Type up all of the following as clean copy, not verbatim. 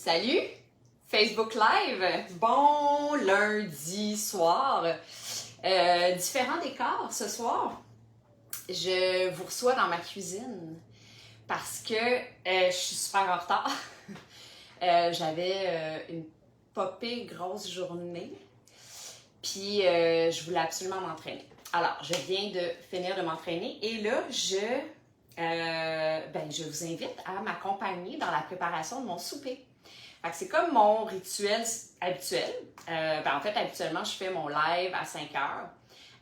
Salut! Facebook Live! Bon lundi soir! Différent décor ce soir. Je vous reçois dans ma cuisine parce que je suis super en retard. J'avais une popée grosse journée, puis je voulais absolument m'entraîner. Alors, je viens de finir de m'entraîner et là, je vous invite à m'accompagner dans la préparation de mon souper. C'est comme mon rituel habituel. En fait, habituellement, je fais mon live à 5 heures.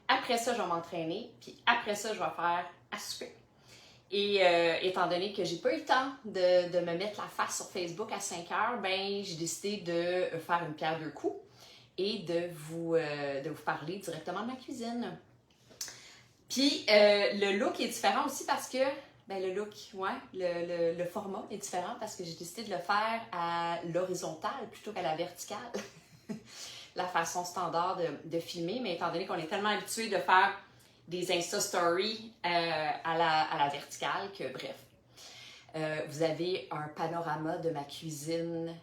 Après ça, je vais m'entraîner, puis après ça, je vais faire à souper. Et étant donné que j'ai pas eu le temps de me mettre la face sur Facebook à 5 heures, j'ai décidé de faire une pierre deux coups et de vous parler directement de ma cuisine. Puis le look est différent aussi parce que le format est différent parce que j'ai décidé de le faire à l'horizontale plutôt qu'à la verticale. La façon standard de filmer, mais étant donné qu'on est tellement habitué de faire des Insta Stories à la verticale que bref. Vous avez un panorama de ma cuisine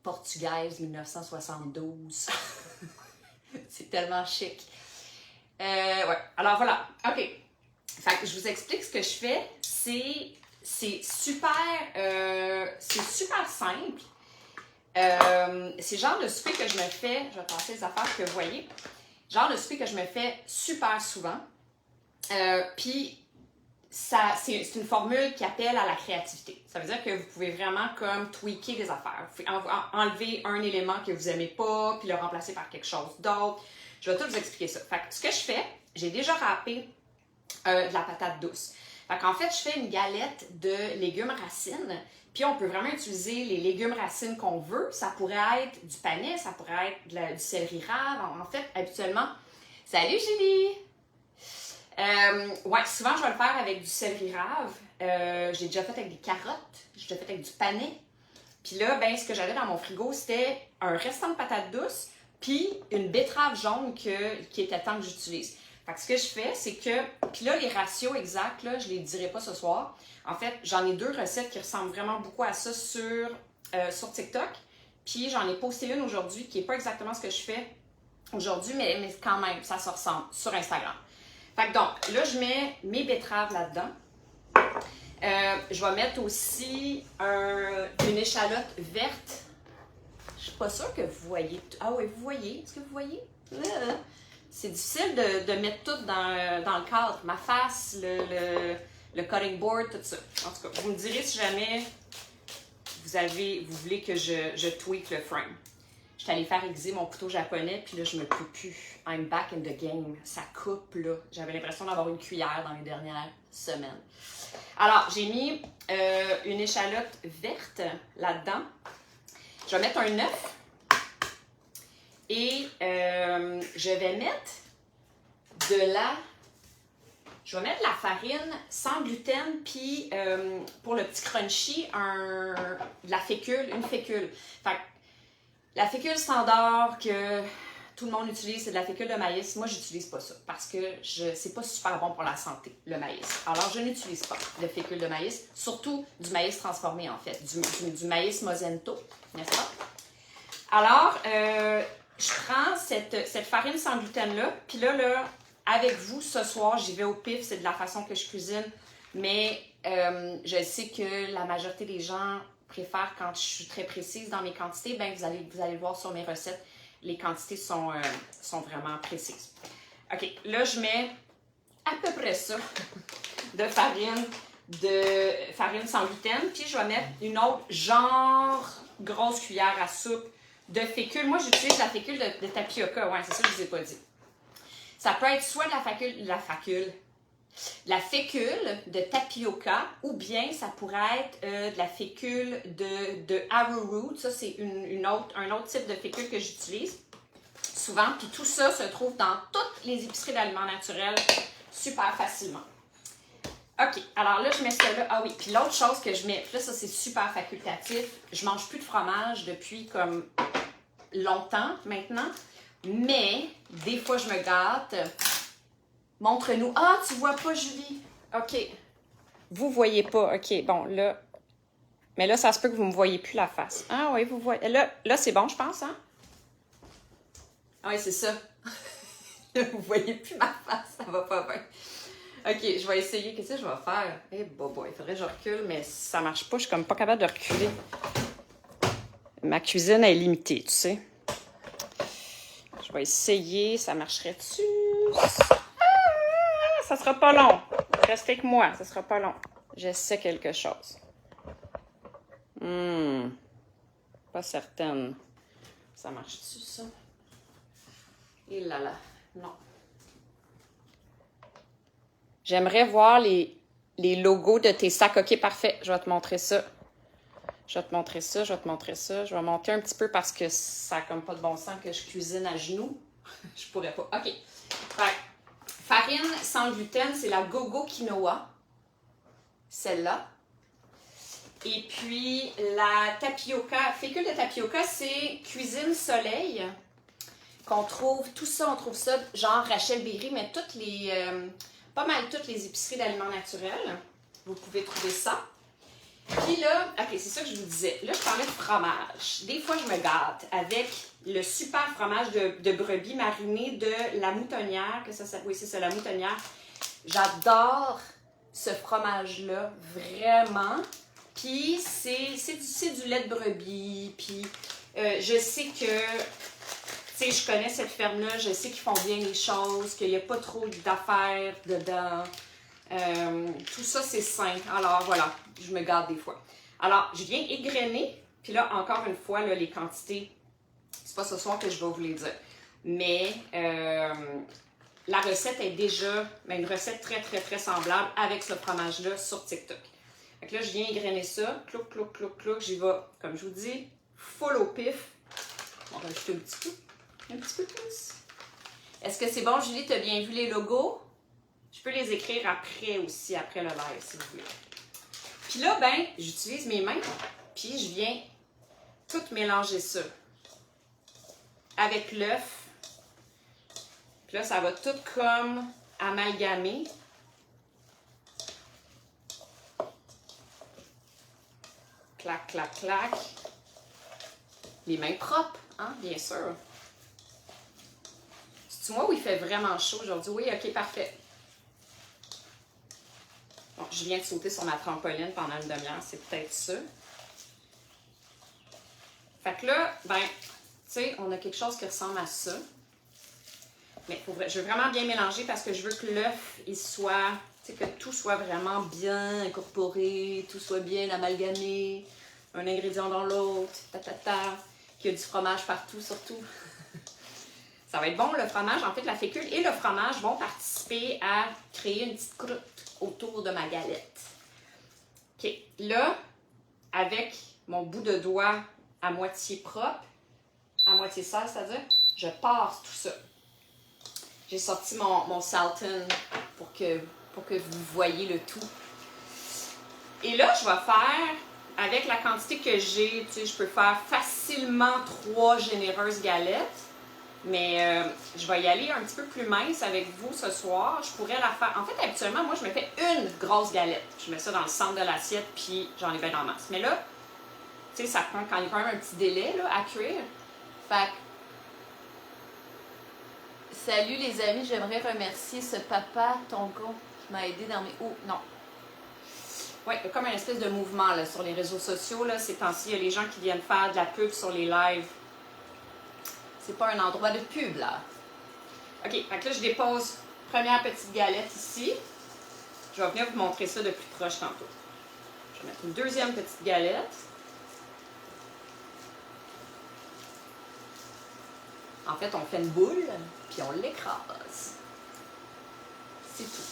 portugaise 1972. C'est tellement chic. Alors voilà, ok. Fait que je vous explique ce que je fais. C'est super simple. C'est le genre de souper que je me fais, je vais passer les affaires que vous voyez, genre de souper que je me fais super souvent. Puis c'est une formule qui appelle à la créativité. Ça veut dire que vous pouvez vraiment comme tweaker des affaires. Vous pouvez enlever un élément que vous n'aimez pas, puis le remplacer par quelque chose d'autre. Je vais tout vous expliquer ça. Fait que ce que je fais, j'ai déjà râpé de la patate douce. Fait qu'en fait, je fais une galette de légumes racines. Puis on peut vraiment utiliser les légumes racines qu'on veut. Ça pourrait être du panais, ça pourrait être du céleri rave. En fait, habituellement... Salut Julie! Souvent je vais le faire avec du céleri rave. J'ai déjà fait avec des carottes. J'ai déjà fait avec du panais. Puis là, ce que j'avais dans mon frigo, c'était un restant de patates douces puis une betterave jaune qui était temps que j'utilise. Fait que ce que je fais, c'est que... Puis là, les ratios exacts, là, je les dirai pas ce soir. En fait, j'en ai deux recettes qui ressemblent vraiment beaucoup à ça sur TikTok. Puis j'en ai posté une aujourd'hui qui n'est pas exactement ce que je fais aujourd'hui, mais quand même, ça se ressemble sur Instagram. Fait que donc, là, je mets mes betteraves là-dedans. Je vais mettre aussi une échalote verte. Je suis pas sûre que vous voyez. Ah oui, vous voyez? Est-ce que vous voyez? C'est difficile de mettre tout dans le cadre. Ma face, le cutting board, tout ça. En tout cas, vous me direz si jamais vous voulez que je tweak le frame. Je suis allée faire aiguiser mon couteau japonais, puis là, je me peux plus. I'm back in the game. Ça coupe, là. J'avais l'impression d'avoir une cuillère dans les dernières semaines. Alors, j'ai mis une échalote verte là-dedans. Je vais mettre un œuf. Et je vais mettre je vais mettre la farine sans gluten, puis pour le petit crunchy, une fécule. Fait que la fécule standard que tout le monde utilise, c'est de la fécule de maïs. Moi, j'utilise pas ça parce que c'est pas super bon pour la santé, le maïs. Alors, je n'utilise pas de fécule de maïs, surtout du maïs transformé, en fait, du maïs Mosento, n'est-ce pas? Alors, je prends cette farine sans gluten-là, puis là, avec vous, ce soir, j'y vais au pif, c'est de la façon que je cuisine, mais je sais que la majorité des gens préfèrent quand je suis très précise dans mes quantités. Vous allez le voir sur mes recettes, les quantités sont vraiment précises. OK, là, je mets à peu près ça de farine sans gluten, puis je vais mettre une autre genre grosse cuillère à soupe de fécule. Moi, j'utilise la fécule de tapioca. Ouais, c'est ça que je vous ai pas dit. Ça peut être soit de la fécule de tapioca ou bien ça pourrait être de la fécule de arrowroot. Ça, c'est un autre type de fécule que j'utilise souvent. Puis tout ça se trouve dans toutes les épiceries d'aliments naturels super facilement. OK, alors là, je mets ça là. Ah oui, puis l'autre chose que je mets, là, ça, c'est super facultatif. Je mange plus de fromage depuis comme longtemps maintenant. Mais, des fois, je me gâte. Montre-nous. Ah, tu vois pas, Julie? OK. Vous voyez pas. OK, bon, là. Mais là, ça se peut que vous ne me voyez plus la face. Ah oui, vous voyez. Là c'est bon, je pense, hein? Ah oui, c'est ça. Vous voyez plus ma face, ça va pas bien. Ok, je vais essayer. Qu'est-ce que je vais faire? Eh, il faudrait que je recule, mais ça marche pas. Je suis comme pas capable de reculer. Ma cuisine est limitée, tu sais. Je vais essayer. Ça marcherait-tu? Ça sera pas long. Restez avec moi, ça sera pas long. J'essaie quelque chose. Pas certaine. Ça marche-tu, ça? Et là là, non. J'aimerais voir les logos de tes sacs. OK, parfait. Je vais te montrer ça. Je vais te montrer ça. Je vais monter un petit peu parce que ça n'a comme pas de bon sens que je cuisine à genoux. Je pourrais pas. OK. Farine sans gluten, c'est la Gogo Quinoa. Celle-là. Et puis, la tapioca. Fécule de tapioca, c'est Cuisine Soleil. Qu'on trouve, tout ça, on trouve ça genre Rachel Berry, mais pas mal toutes les épiceries d'aliments naturels. Vous pouvez trouver ça. Puis là, ok, c'est ça que je vous disais. Là, je parlais de fromage. Des fois, je me gâte avec le super fromage de brebis mariné de La Moutonnière. Oui, c'est ça, La Moutonnière. J'adore ce fromage-là, vraiment. Puis, c'est du lait de brebis. Puis, je sais que, tu sais, je connais cette ferme-là. Je sais qu'ils font bien les choses, qu'il n'y a pas trop d'affaires dedans. Tout ça, c'est sain. Alors, voilà, je me garde des fois. Alors, je viens égrener. Puis là, encore une fois, là, les quantités, c'est pas ce soir que je vais vous les dire. Mais la recette est déjà une recette très, très, très semblable avec ce fromage-là sur TikTok. Fait que là, je viens égrener ça. Clouc, clouc, clouc, clouc. J'y vais, comme je vous dis, full au pif. On va rajouter un petit peu. Un petit peu plus. Est-ce que c'est bon, Julie? Tu as bien vu les logos? Je peux les écrire après aussi, après le live, si vous voulez. Puis là, ben, j'utilise mes mains, puis je viens tout mélanger ça avec l'œuf. Puis là, ça va tout comme amalgamer. Clac, clac, clac. Les mains propres, hein, bien sûr. C'est-tu moi où il fait vraiment chaud aujourd'hui? Oui, ok, parfait. Bon, je viens de sauter sur ma trampoline pendant une demi-heure, c'est peut-être ça. Fait que là, ben, tu sais, on a quelque chose qui ressemble à ça. Mais je veux vraiment bien mélanger parce que je veux que l'œuf, il soit, tu sais, que tout soit vraiment bien incorporé, tout soit bien amalgamé, un ingrédient dans l'autre, qu'il y a du fromage partout, surtout. Ça va être bon, le fromage. En fait, la fécule et le fromage vont participer à créer une petite croûte autour de ma galette. OK. Là, avec mon bout de doigt à moitié propre, à moitié sale, c'est-à-dire, je passe tout ça. J'ai sorti mon Salton pour que vous voyez le tout. Et là, je vais faire, avec la quantité que j'ai, tu sais, je peux faire facilement 3 généreuses galettes. Mais je vais y aller un petit peu plus mince avec vous ce soir. Je pourrais la faire... En fait, habituellement, moi, je me fais une grosse galette. Je mets ça dans le centre de l'assiette, puis j'en ai bien en masse. Mais là, tu sais, ça prend quand même un petit délai là, à cuire. Fait que... Salut les amis, j'aimerais remercier ce papa, Tongo, qui m'a aidé dans mes... Oh, non. Oui, il y a comme un espèce de mouvement là, sur les réseaux sociaux. Là, ces temps-ci, il y a les gens qui viennent faire de la pub sur les lives. C'est pas un endroit de pub, là. OK, fait que là, je dépose première petite galette ici. Je vais venir vous montrer ça de plus proche tantôt. Je vais mettre une deuxième petite galette. En fait, on fait une boule, puis on l'écrase. C'est tout.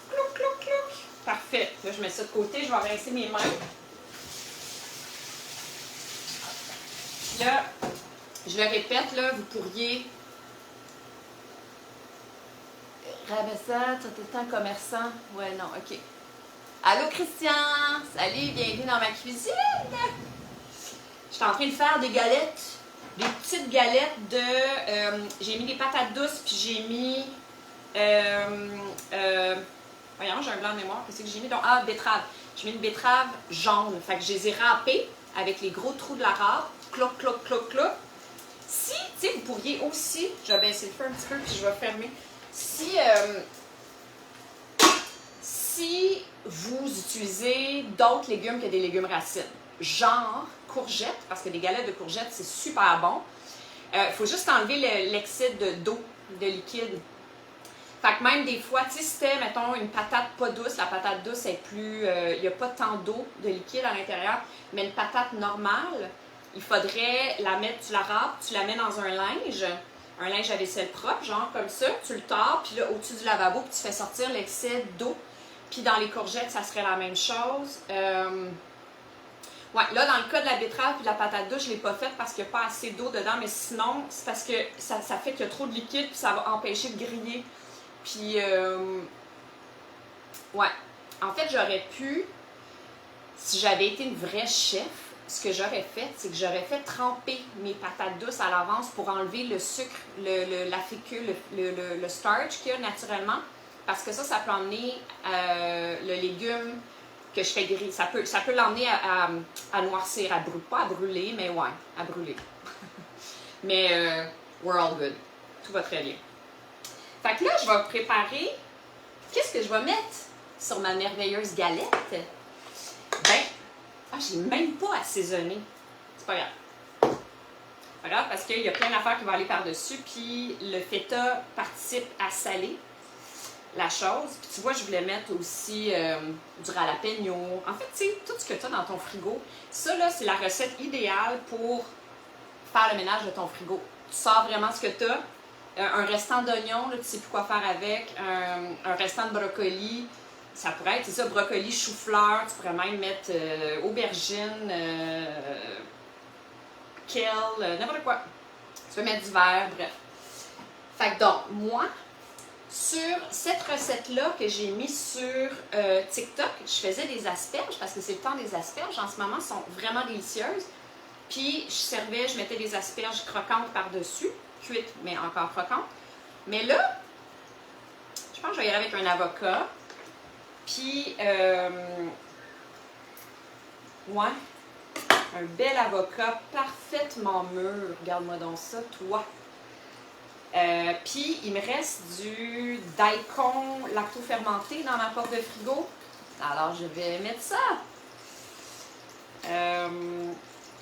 Clouc, clouc, clouc. Parfait. Là, je mets ça de côté. Je vais rincer mes mains. Là, je le répète, là, vous pourriez... Ramessa, tu es un commerçant? Ouais, non, ok. Allô, Christian! Salut, bienvenue dans ma cuisine! Je suis en train de faire des galettes, des petites galettes de... j'ai mis des patates douces, puis j'ai mis... voyons, j'ai un blanc de mémoire. Qu'est-ce que j'ai mis? Donc, betterave. Je mets une betterave jaune. Fait que je les ai râpées avec les gros trous de la râpe. Cloc, cloc, cloc, cloc. Si, tu sais, vous pourriez aussi, je vais baisser le feu un petit peu puis je vais fermer. Si vous utilisez d'autres légumes que des légumes racines, genre courgettes, parce que des galettes de courgettes, c'est super bon, il faut juste enlever l'excès d'eau, de liquide. Fait que même des fois, tu sais, si c'était, mettons, une patate pas douce, la patate douce est plus, il n'y a pas tant d'eau, de liquide à l'intérieur, mais une patate normale, il faudrait la mettre, tu la râpes, tu la mets dans un linge à vaisselle propre, genre comme ça, tu le tords, puis là, au-dessus du lavabo, puis tu fais sortir l'excès d'eau. Puis dans les courgettes, ça serait la même chose. Ouais, là, dans le cas de la betterave et de la patate douce, je ne l'ai pas faite parce qu'il n'y a pas assez d'eau dedans, mais sinon, c'est parce que ça fait qu'il y a trop de liquide, puis ça va empêcher de griller. Puis, ouais. En fait, j'aurais pu, si j'avais été une vraie chef, ce que j'aurais fait, c'est que j'aurais fait tremper mes patates douces à l'avance pour enlever le sucre, la fécule, le starch qu'il y a naturellement. Parce que ça peut emmener le légume que je fais griller. Ça peut l'emmener à noircir, pas à brûler, mais ouais, à brûler. Mais we're all good. Tout va très bien. Fait que là, je vais préparer. Qu'est-ce que je vais mettre sur ma merveilleuse galette? J'ai même pas assaisonné. C'est pas grave. C'est pas grave parce qu'il y a plein d'affaires qui vont aller par-dessus. Puis le feta participe à saler la chose. Puis tu vois, je voulais mettre aussi du jalapeno. En fait, tu sais, tout ce que tu as dans ton frigo, ça là, c'est la recette idéale pour faire le ménage de ton frigo. Tu sors vraiment ce que tu as. Un restant d'oignon, tu sais plus quoi faire avec. Un restant de brocoli. Ça pourrait être, c'est ça, brocoli, chou-fleur. Tu pourrais même mettre aubergine, kale, n'importe quoi. Tu peux mettre du verre, bref. Fait que donc, moi, sur cette recette-là que j'ai mise sur TikTok, je faisais des asperges parce que c'est le temps des asperges. En ce moment, elles sont vraiment délicieuses. Puis, je mettais des asperges croquantes par-dessus, cuites, mais encore croquantes. Mais là, je pense que je vais y aller avec un avocat. Puis, ouais, un bel avocat parfaitement mûr. Regarde-moi donc ça, toi. Puis, il me reste du daikon lacto-fermenté dans ma porte de frigo. Alors, je vais mettre ça.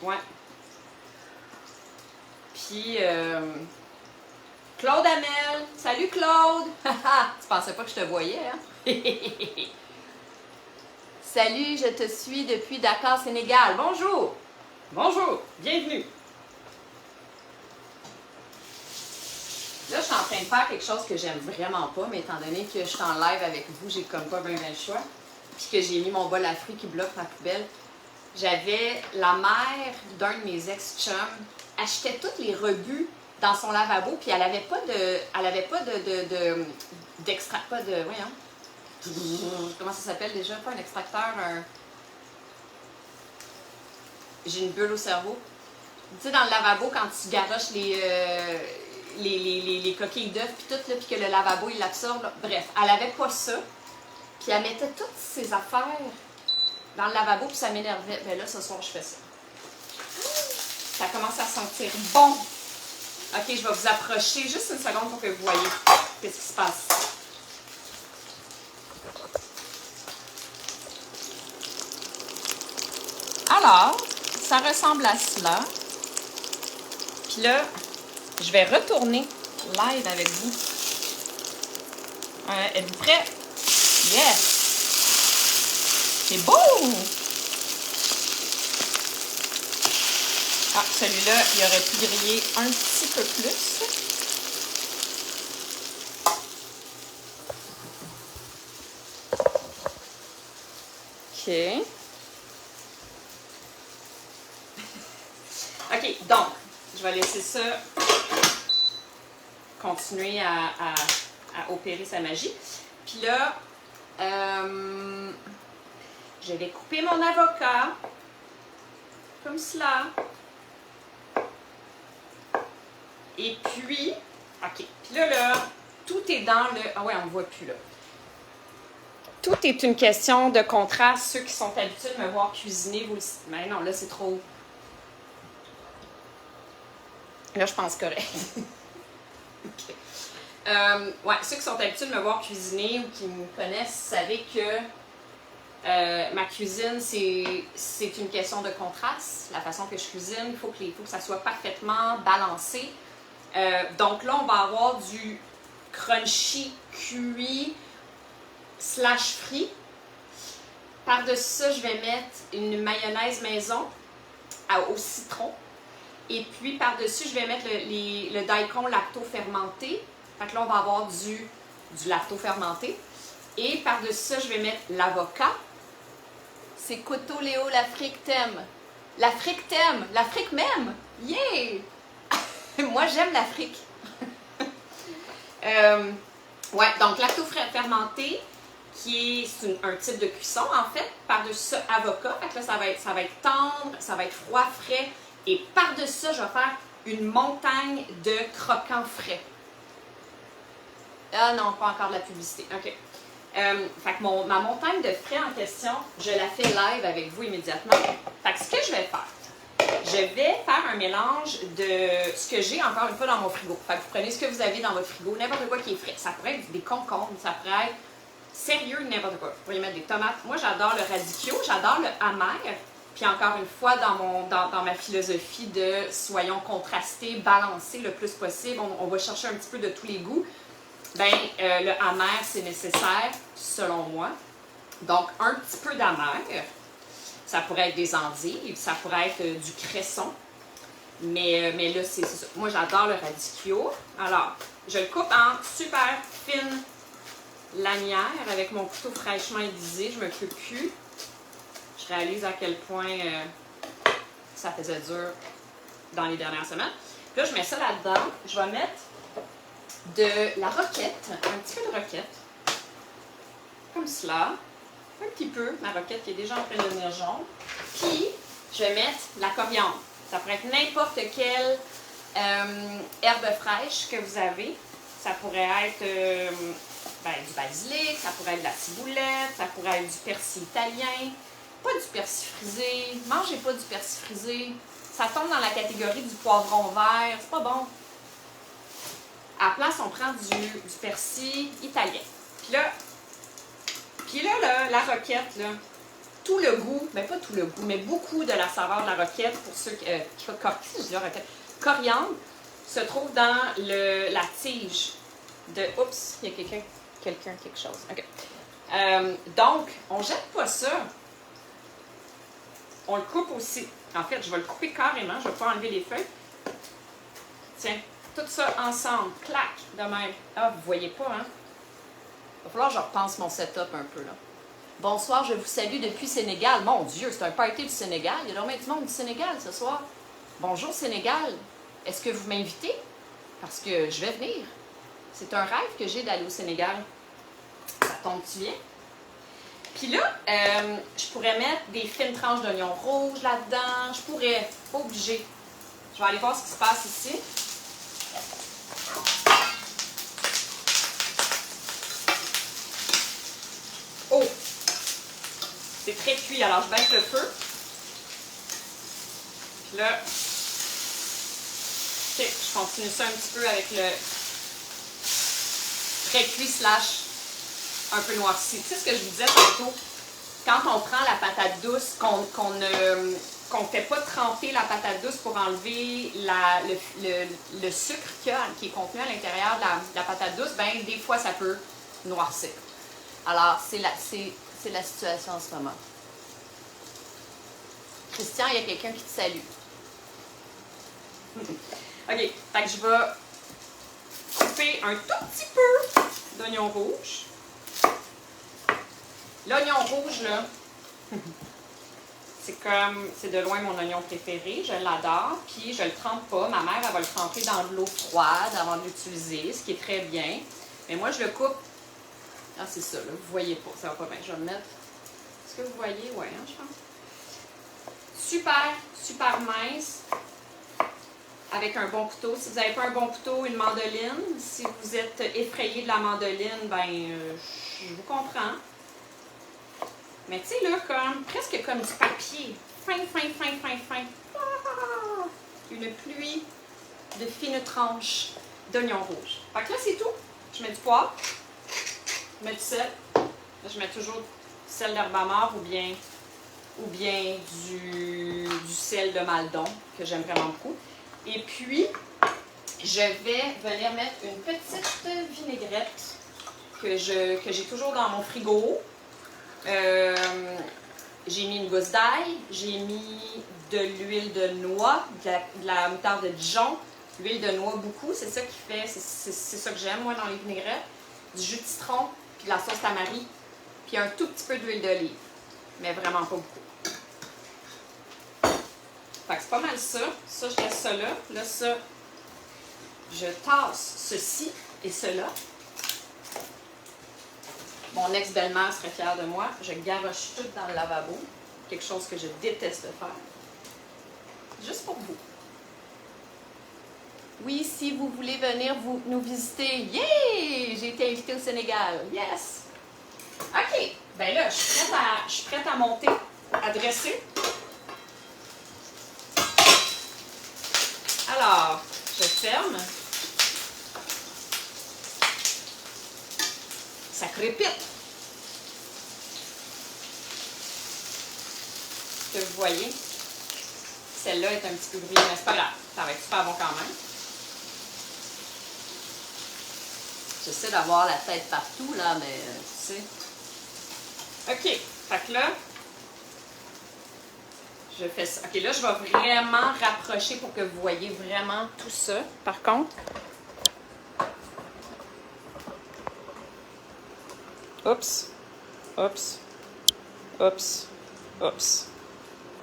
Ouais. Puis, Claude Hamel. Salut, Claude! Tu pensais pas que je te voyais, hein? Salut, je te suis depuis Dakar, Sénégal. Bonjour! Bonjour! Bienvenue! Là, je suis en train de faire quelque chose que j'aime vraiment pas, mais étant donné que je suis en live avec vous, j'ai comme pas bien le choix. Puis que j'ai mis mon bol à fruits qui bloque ma poubelle. J'avais la mère d'un de mes ex-chums achetait tous les rebuts dans son lavabo, puis elle avait pas comment ça s'appelle déjà? Pas un extracteur, j'ai une bulle au cerveau. Tu sais, dans le lavabo, quand tu garoches les coquilles d'œufs, puis tout, là, puis que le lavabo, il l'absorbe. Bref, elle avait pas ça. Puis elle mettait toutes ses affaires dans le lavabo, puis ça m'énervait. Ben là, ce soir, je fais ça. Ça commence à sentir bon. OK, je vais vous approcher juste une seconde pour que vous voyez qu'est-ce qui se passe. Alors, ça ressemble à cela. Puis là, je vais retourner live avec vous. Êtes-vous prêts? Yes! C'est beau! Ah, celui-là, il aurait pu griller un petit peu plus. OK. OK, donc, je vais laisser ça continuer à opérer sa magie. Puis là, je vais couper mon avocat comme cela. Et puis, OK. Puis là, tout est dans le... Ah ouais, on ne voit plus là. Tout est une question de contraste. Ceux qui sont habitués de me voir cuisiner, vous le... Mais non, là, c'est trop... Là, je pense correct. Okay. Ouais, ceux qui sont habitués de me voir cuisiner ou qui me connaissent, savez que ma cuisine, c'est une question de contraste. La façon que je cuisine, il faut que ça soit parfaitement balancé. Donc là, on va avoir du crunchy, cuit, slash frit. Par-dessus ça, je vais mettre une mayonnaise maison au citron. Et puis, par-dessus, je vais mettre le daikon lacto-fermenté. Fait que là, on va avoir du lacto-fermenté. Et par-dessus ça, je vais mettre l'avocat. C'est Coto Léo, l'Afrique t'aime. L'Afrique t'aime. L'Afrique m'aime. Yeah! Moi, j'aime l'Afrique. Ouais, donc lacto-fermenté, qui est un type de cuisson, en fait. Par-dessus ça, avocat. Fait que là, ça va être tendre, ça va être froid, frais. Et par-dessus ça, je vais faire une montagne de croquants frais. Ah non, pas encore de la publicité. OK. Fait que ma montagne de frais en question, je la fais live avec vous immédiatement. Fait que ce que je vais faire, je vais faire un mélange de ce que j'ai encore une fois dans mon frigo. Fait que vous prenez ce que vous avez dans votre frigo, n'importe quoi qui est frais. Ça pourrait être des concombres, ça pourrait être sérieux n'importe quoi. Vous pouvez mettre des tomates. Moi, j'adore le radicchio, j'adore le amer. Puis encore une fois, dans ma philosophie de soyons contrastés, balancés le plus possible, on va chercher un petit peu de tous les goûts. Ben, le amer, c'est nécessaire, selon moi. Donc, un petit peu d'amer. Ça pourrait être des endives, ça pourrait être du cresson. Mais là, c'est ça. Moi, j'adore le radicchio. Alors, je le coupe en super fine lanière avec mon couteau fraîchement aiguisé. Je me coupe plus. Je réalise à quel point ça faisait dur dans les dernières semaines. Puis là, je mets ça là-dedans. Je vais mettre de la roquette, un petit peu de roquette, comme cela. Un petit peu, ma roquette qui est déjà en train de devenir jaune. Puis, je vais mettre la coriandre. Ça pourrait être n'importe quelle herbe fraîche que vous avez. Ça pourrait être du basilic, ça pourrait être de la ciboulette, ça pourrait être du persil italien. Pas du persil frisé. Mangez pas du persil frisé. Ça tombe dans la catégorie du poivron vert. C'est pas bon. À la place, on prend du persil italien. Puis là, la roquette, là, tout le goût, mais pas tout le goût, mais beaucoup de la saveur de la roquette, pour ceux qui coriandre, se trouve dans la tige de... Oups, il y a quelque chose. OK. Donc, on ne jette pas ça. On le coupe aussi. En fait, je vais le couper carrément. Je ne vais pas enlever les feuilles. Tiens, tout ça ensemble. Clac, de même. Ah, vous ne voyez pas, hein? Il va falloir que je repense mon setup un peu, là. Bonsoir, je vous salue depuis Sénégal. Mon Dieu, c'est un party du Sénégal. Il y a donc du monde du Sénégal ce soir. Bonjour, Sénégal. Est-ce que vous m'invitez? Parce que je vais venir. C'est un rêve que j'ai d'aller au Sénégal. Ça tombe-tu bien? Puis là, je pourrais mettre des fines tranches d'oignons rouges là-dedans. Je pourrais, pas obligé. Je vais aller voir ce qui se passe ici. Oh! C'est très cuit, alors je baisse le feu. Puis là, ok, je continue ça un petit peu avec le très cuit slash un peu noirci. Tu sais ce que je vous disais tantôt, quand on prend la patate douce, qu'on ne fait pas tremper la patate douce pour enlever le sucre qui est contenu à l'intérieur de la patate douce, ben des fois ça peut noircir. Alors, c'est la situation en ce moment. Christian, il y a quelqu'un qui te salue. OK, fait que je vais couper un tout petit peu d'oignon rouge. L'oignon rouge, là, c'est de loin mon oignon préféré. Je l'adore, puis je le trempe pas. Ma mère, elle va le tremper dans de l'eau froide avant de l'utiliser, ce qui est très bien. Mais moi, je le coupe. Ah, c'est ça, là, vous voyez pas, ça va pas bien. Je vais le mettre. Est-ce que vous voyez? Oui, hein, je pense. Super, super mince. Avec un bon couteau. Si vous n'avez pas un bon couteau, une mandoline. Si vous êtes effrayé de la mandoline, ben, je vous comprends. Mais tu sais, là, presque comme du papier. Fin, fin, fin, fin, fin. Ah! Une pluie de fines tranches d'oignons rouges. Fait que là, c'est tout. Je mets du poivre. Je mets du sel. Là, je mets toujours du sel d'herbe mort ou bien du sel de Maldon, que j'aime vraiment beaucoup. Et puis, je vais venir mettre une petite vinaigrette que j'ai toujours dans mon frigo. J'ai mis une gousse d'ail, j'ai mis de l'huile de noix, de la moutarde de Dijon, l'huile de noix beaucoup, c'est ça qui fait, c'est ça que j'aime moi dans les vinaigrettes, du jus de citron, puis de la sauce tamari, puis un tout petit peu d'huile d'olive, mais vraiment pas beaucoup. Fait que c'est pas mal ça. Ça, je laisse ça là. Là, ça, je tasse ceci et cela. Mon ex-belle-mère serait fière de moi. Je garoche tout dans le lavabo. Quelque chose que je déteste faire. Juste pour vous. Oui, si vous voulez venir nous visiter. Yeah! J'ai été invitée au Sénégal. Yes! OK. Ben là, je suis prête à monter, à dresser. Alors, je ferme. Ça crépite. Que vous voyez, celle-là est un petit peu brûlée, mais c'est pas grave. Ça va être super bon quand même. J'essaie d'avoir la tête partout, là, mais tu sais. OK. Fait que là, je fais ça. OK, là, je vais vraiment rapprocher pour que vous voyez vraiment tout ça. Par contre, oups, oups, oups, oups.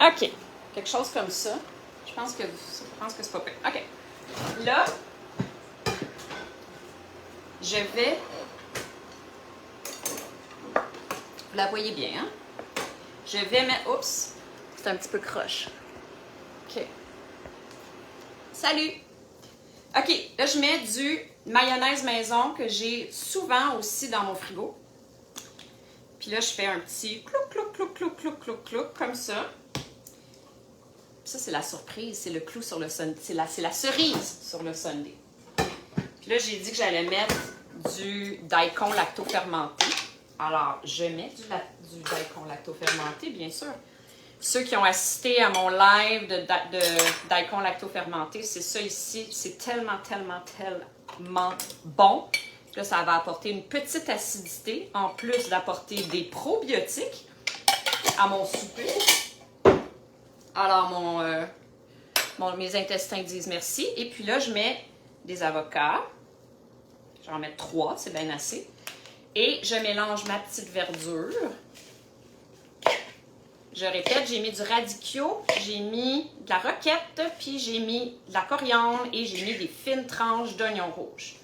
OK. Quelque chose comme ça. Je pense que c'est pas pire. OK. Là, je vais... Vous la voyez bien, hein? Je vais mettre... Oups! C'est un petit peu croche. OK. Salut! OK, là, je mets du mayonnaise maison que j'ai souvent aussi dans mon frigo. Puis là, je fais un petit clouc, clouc, clouc, clouc, clouc, clouc, clouc, comme ça. Ça, c'est la surprise. C'est le clou sur le sundae. C'est la cerise sur le sundae. Puis là, j'ai dit que j'allais mettre du daikon lacto-fermenté. Alors, je mets du daikon lacto-fermenté, bien sûr. Ceux qui ont assisté à mon live de daikon lacto-fermenté, c'est ça ici. C'est tellement, tellement, tellement bon. Là, ça va apporter une petite acidité, en plus d'apporter des probiotiques à mon souper. Alors, mes intestins disent merci. Et puis là, je mets des avocats. Je vais en mettre 3, c'est bien assez. Et je mélange ma petite verdure. Je répète, j'ai mis du radicchio, j'ai mis de la roquette, puis j'ai mis de la coriandre et j'ai mis des fines tranches d'oignons rouges.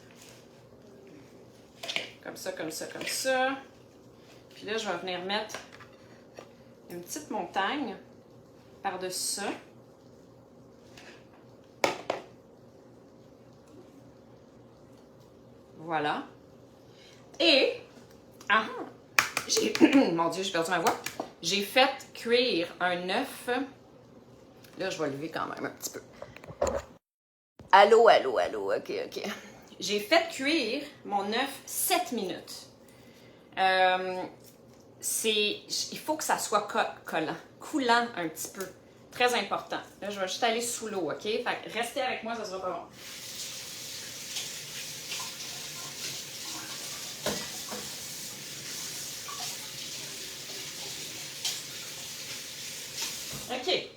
Comme ça, comme ça, comme ça. Puis là, je vais venir mettre une petite montagne par-dessus ça. Voilà. Et, j'ai, mon Dieu, j'ai perdu ma voix. J'ai fait cuire un œuf. Là, je vais lever quand même un petit peu. Allô, allô, allô. OK, OK. J'ai fait cuire mon œuf 7 minutes. Il faut que ça soit coulant un petit peu. Très important. Là, je vais juste aller sous l'eau, OK? Fait que restez avec moi, ça sera pas long. OK.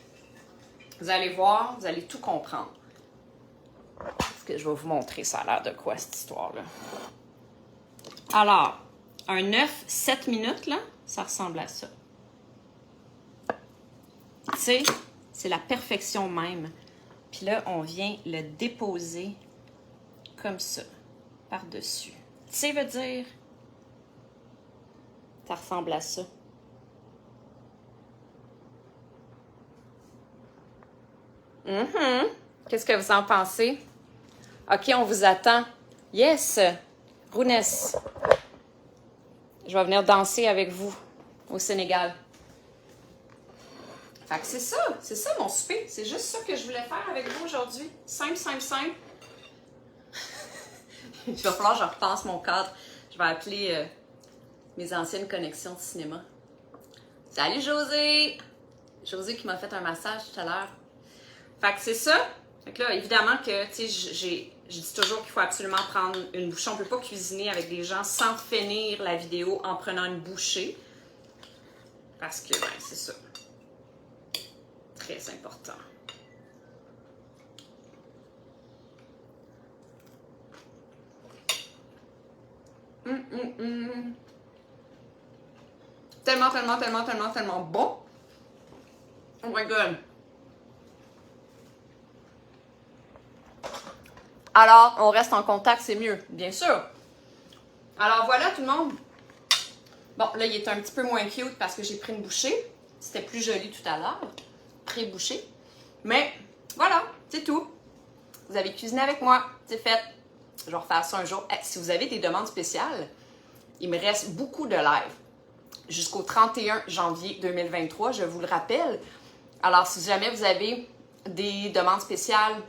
Vous allez voir, vous allez tout comprendre. Parce que je vais vous montrer ça a l'air de quoi, cette histoire-là. Alors, un œuf 7 minutes, là, ça ressemble à ça. Tu sais, c'est la perfection même. Puis là, on vient le déposer comme ça, par-dessus. Tu sais, veut dire, ça ressemble à ça. Qu'est-ce que vous en pensez? OK, on vous attend. Yes! Rouness, je vais venir danser avec vous. au Sénégal. Fait que c'est ça mon souper. C'est juste ça que je voulais faire avec vous aujourd'hui. Simple, simple, simple. Il va falloir que je repasse mon cadre. Je vais appeler mes anciennes connexions de cinéma. Salut José! José qui m'a fait un massage tout à l'heure. Fait que c'est ça. Fait que là, évidemment que, tu sais, je dis toujours qu'il faut absolument prendre une bouchée. On peut pas cuisiner avec des gens sans finir la vidéo en prenant une bouchée. Parce que, ben, c'est ça. Très important. Tellement, tellement, tellement, tellement, tellement bon. Oh my god. Alors, on reste en contact, c'est mieux, bien sûr. Alors voilà tout le monde. Bon, là, il est un petit peu moins cute parce que j'ai pris une bouchée. C'était plus joli tout à l'heure. Pré-bouchée. Mais voilà, c'est tout. Vous avez cuisiné avec moi, c'est fait. Je vais refaire ça un jour. Si vous avez des demandes spéciales, il me reste beaucoup de live jusqu'au 31 janvier 2023, je vous le rappelle. Alors, si jamais vous avez des demandes spéciales,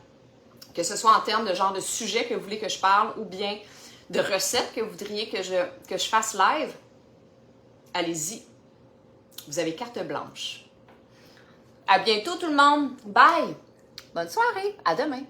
que ce soit en termes de genre de sujet que vous voulez que je parle ou bien de recettes que vous voudriez que je fasse live, allez-y. Vous avez carte blanche. À bientôt tout le monde. Bye! Bonne soirée. À demain.